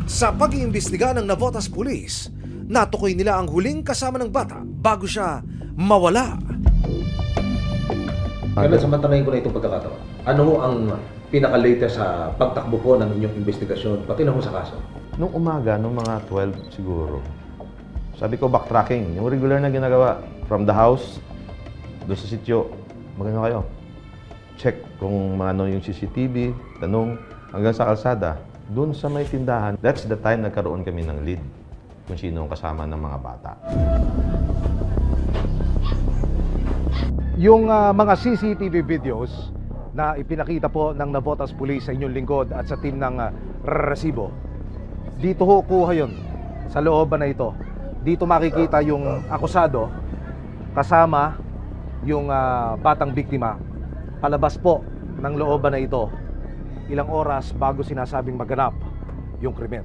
Sa pag-iimbestiga ng Navotas Police, natukoy nila ang huling kasama ng bata bago siya mawala. Kailan samantalahin ko na itong pagkakataon? Ano ho ang pinaka-latest sa pagtakbo po ng inyong investigasyon, pati na ho sa kaso? Nung umaga, nung mga 12 siguro, sabi ko backtracking, yung regular na ginagawa from the house, doon sa sityo, magano kayo? Check kung ano yung CCTV, tanong, hanggang sa kalsada, doon sa may tindahan. That's the time nagkaroon kami ng lead kung sino ang kasama ng mga bata. Yung mga CCTV videos na ipinakita po ng Navotas Police sa inyong lingkod at sa team ng Resibo, dito ho kuha yun sa looban na ito. Dito makikita yung akusado kasama yung batang biktima palabas po ng looban na ito ilang oras bago sinasabing maganap yung krimen.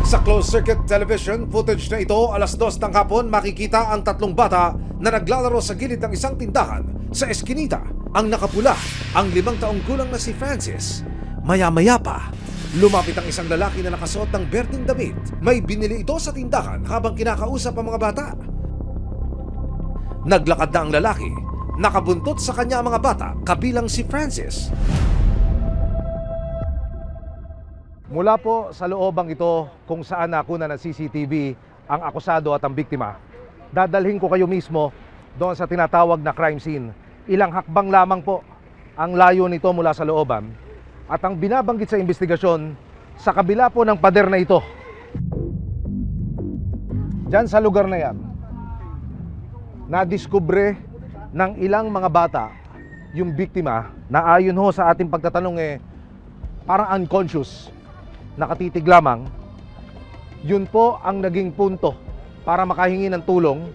Sa closed-circuit television footage na ito, alas 2 ng hapon, makikita ang tatlong bata na naglalaro sa gilid ng isang tindahan sa eskinita. Ang nakapula, ang 5 taong gulang na si Francis. Maya-maya pa, lumapit ang isang lalaki na nakasuot ng berdeng damit. May binili ito sa tindahan habang kinakausap ang mga bata. Naglakad na ang lalaki, nakabuntot sa kanya ang mga bata, kabilang si Francis. Mula po sa loobang ito kung saan nakuna ng CCTV ang akusado at ang biktima, dadalhin ko kayo mismo doon sa tinatawag na crime scene. Ilang hakbang lamang po ang layo nito mula sa looban at ang binabanggit sa investigasyon sa kabila po ng pader na ito. Diyan sa lugar na yan, nadiskubre ng ilang mga bata yung biktima na ayon ho sa ating pagtatanong parang unconscious, nakatitig lamang. Yun po ang naging punto para makahingi ng tulong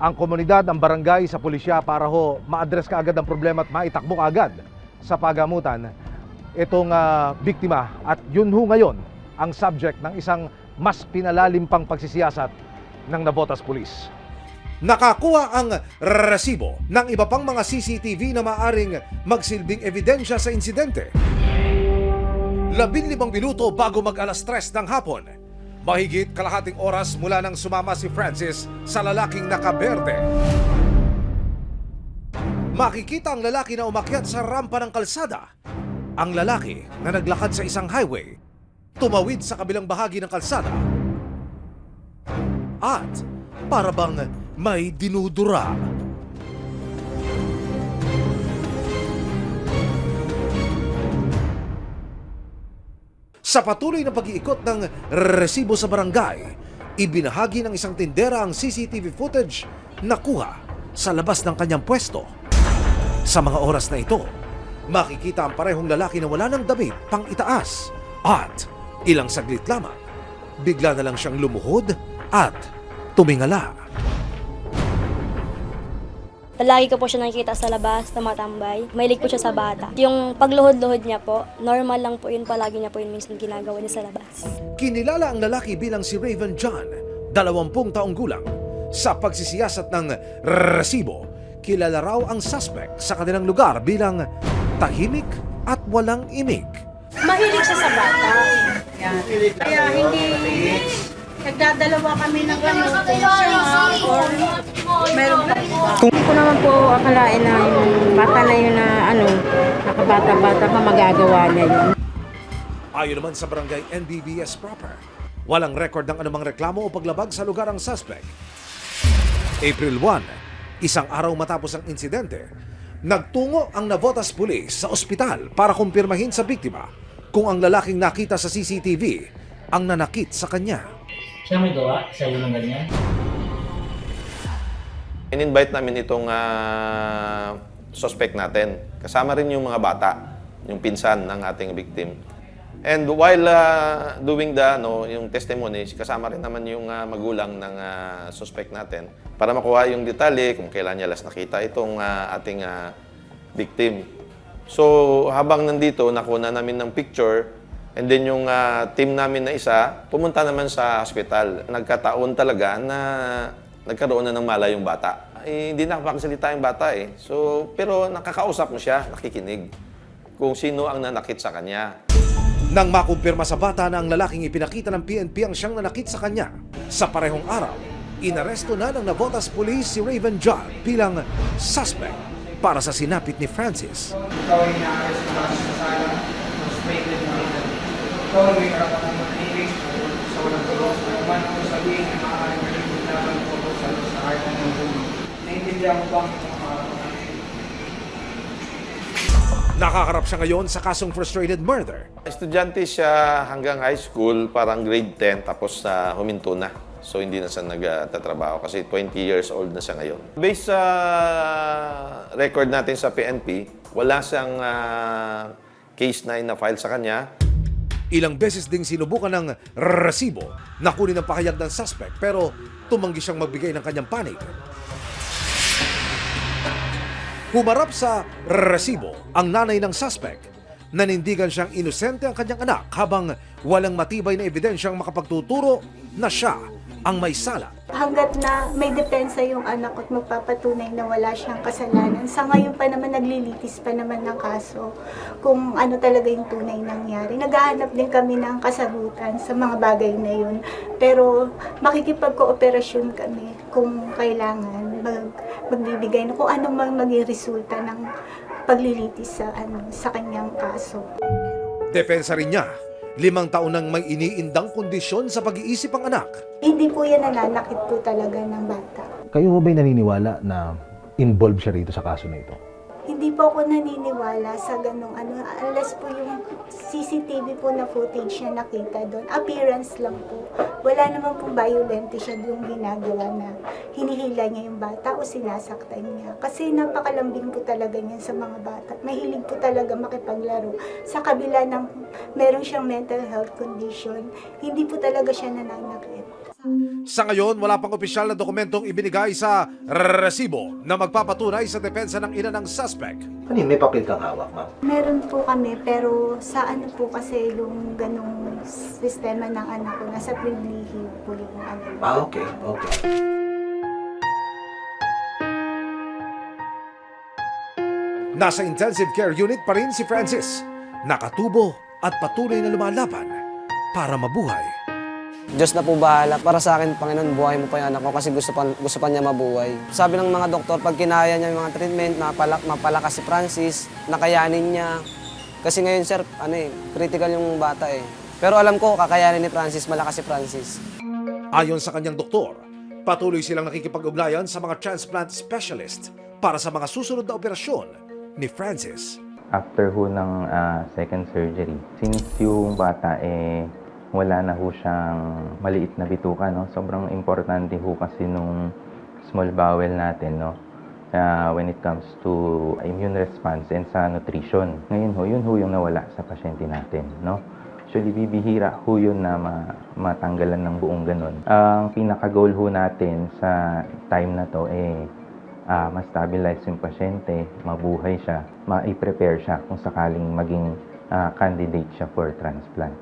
ang komunidad, ang barangay sa pulisya para ho ma-address kaagad ang problema at maitakbo kaagad sa pagamutan itong biktima. At yun ho ngayon ang subject ng isang mas pinalalim pang pagsisiyasat ng Navotas Police. Nakakuha ang resibo ng iba pang mga CCTV na maaring magsilbing ebidensya sa insidente. 15 minuto bago mag-alas 3 ng hapon, mahigit kalahating oras mula nang sumama si Francis sa lalaking nakaberde. Makikita ang lalaki na umakyat sa rampa ng kalsada. Ang lalaki na naglakad sa isang highway, tumawid sa kabilang bahagi ng kalsada. At para bang may dinudura. Sa patuloy na pag-iikot ng resibo sa barangay, ibinahagi ng isang tindera ang CCTV footage na kuha sa labas ng kanyang pwesto. Sa mga oras na ito, makikita ang parehong lalaki na wala ng damit pang itaas at ilang saglit lamang, bigla na lang siyang lumuhod at tumingala. Palagi ko po siya nakikita sa labas, tumatambay. Mahilig po siya sa bata. Yung pagluhod-luhod niya po, normal lang po yun. Palagi niya po yun minsan ginagawa niya sa labas. Kinilala ang lalaki bilang si Raven John, 20 taong gulang. Sa pagsisiyasat ng resibo, kilala raw ang suspect sa kanilang lugar bilang tahimik at walang imik. Mahilig siya sa bata. Yan. Kaya hindi nagdadalawa kami ng gano'n kung siya or meron pa iba. Hindi ko naman po akalain na yung bata na yun na nakabata-bata pa magagawa niya yun. Ayon naman sa barangay NBBS proper, walang record ng anumang reklamo o paglabag sa lugar ang suspect. April 1, isang araw matapos ang insidente, nagtungo ang Navotas Police sa ospital para kumpirmahin sa biktima kung ang lalaking nakita sa CCTV ang nanakit sa kanya. Siya may gawa sa iyo ng ganyan? In-invite namin itong suspect natin. Kasama rin yung mga bata, yung pinsan ng ating victim. And while doing yung testimony, kasama rin naman yung magulang ng suspect natin para makuha yung detalye kung kailan niya last nakita itong ating victim. So habang nandito, nakuna namin ng picture. And then yung team namin na isa, pumunta naman sa hospital. Nagkataon talaga na nagkaroon na ng mala yung bata. Hindi nakapagsalita yung bata eh. So, pero nakakausap mo siya, nakikinig kung sino ang nanakit sa kanya. Nang makumpirma sa bata na ang lalaking ipinakita ng PNP ang siyang nanakit sa kanya, sa parehong araw, inaresto na ng Navotas Police si Raven John bilang suspect para sa sinapit ni Francis. Ikaw ay inaares na sa sala, frustrated na ito. Ikaw ay may karapatan manahimik sa walang tulos na naman kung sabihin na maaaring malibot laban ko sa kahit ng bulo. Naintindihan mo ba ang mga karapatan? Nakaharap siya ngayon sa kasong frustrated murder. Estudyante siya hanggang high school, parang grade 10, tapos huminto na. So hindi na siya nagtatrabaho kasi 20 years old na siya ngayon. Based sa record natin sa PNP, wala siyang case na ina-file sa kanya. Ilang beses ding sinubukan ng resibo na kunin ang pahayag ng suspect pero tumanggi siyang magbigay ng kanyang panig. Humarap sa resibo ang nanay ng suspect. Nanindigan siyang inosente ang kanyang anak habang walang matibay na ebidensyang makapagtuturo na siya ang may sala. Hanggat na may depensa yung anak at magpapatunay na wala siyang kasalanan, sa ngayon pa naman naglilitis pa naman ng kaso kung ano talaga yung tunay nangyari. Naghahanap din kami ng kasagutan sa mga bagay na yun. Pero makikipagkooperasyon kami kung kailangan magbibigay na kung ano mang maging resulta ng paglilitis sa kanyang kaso. Depensa rin niya, 5 taon nang may iniindang kondisyon sa pag-iisip ang anak. Hindi po yan nananakit po talaga ng bata. Kayo ba'y naniniwala na involved siya rito sa kaso na ito? Hindi po ako naniniwala sa ganong unless po yung CCTV po na footage na nakita doon. Appearance lang po. Wala naman po violente siya yung ginagawa na hinihila niya yung bata o sinasaktan niya. Kasi napakalambing po talaga niya sa mga bata. Mahilig po talaga makipaglaro. Sa kabila ng meron siyang mental health condition, hindi po talaga siya nananakit. Sa ngayon, wala pang opisyal na dokumentong ibinigay sa resibo na magpapatunay sa depensa ng ina ng suspect. Ano yun, may papel kang hawak, ma'am? Meron po kami, pero sa ano po kasi yung ganong sistema ng anak ko, nasa privilege po yung ano. Okay. Nasa intensive care unit pa rin si Francis. Nakatubo at patuloy na lumalaban para mabuhay. Diyos na po bahala. Para sa akin, Panginoon, buhay mo pa yung anak ko kasi gusto pa niya mabuhay. Sabi ng mga doktor, pag kinaya niya yung mga treatment, mapalakas si Francis, nakayanin niya. Kasi ngayon, sir, critical yung bata eh. Pero alam ko, kakayanin ni Francis, malakas si Francis. Ayon sa kanyang doktor, patuloy silang nakikipag-ugnayan sa mga transplant specialist para sa mga susunod na operasyon ni Francis. After ho ng second surgery, since yung bata wala na ho siyang maliit na bituka, no? Sobrang importante ho kasi nung small bowel natin, no? When it comes to immune response and sa nutrition. Ngayon ho, yun ho yung nawala sa pasyente natin, no? Actually, bibihira ho yun na matanggalan ng buong ganun. Ang pinaka-goal ho natin sa time na to ma-stabilize yung pasyente, mabuhay siya, ma-prepare siya kung sakaling maging candidate siya for transplant.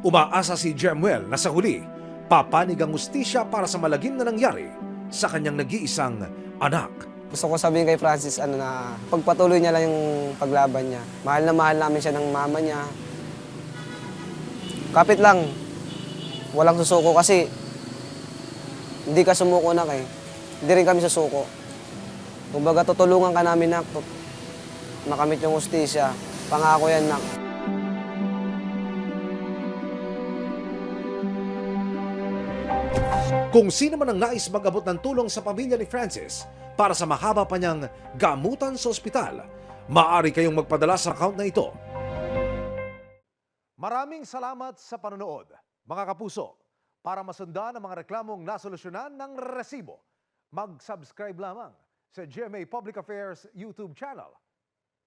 Umaasa si Jemuel na sa huli, papanig ang hustisya para sa malagim na nangyari sa kanyang nag-iisang anak. Gusto ko sabihin kay Francis na pagpatuloy niya lang yung paglaban niya. Mahal na mahal namin siya ng mama niya. Kapit lang, walang susuko kasi hindi ka sumuko na Hindi rin kami susuko. Kumbaga tutulungan ka namin na makamit yung hustisya. Pangako yan na. Kung sino man ang nais mag-abot ng tulong sa pamilya ni Francis para sa mahaba pa niyang gamutan sa ospital, maaari kayong magpadala sa account na ito. Maraming salamat sa panonood, mga kapuso. Para masundan ang mga reklamong nasolusyonan ng resibo, mag-subscribe lamang sa GMA Public Affairs YouTube channel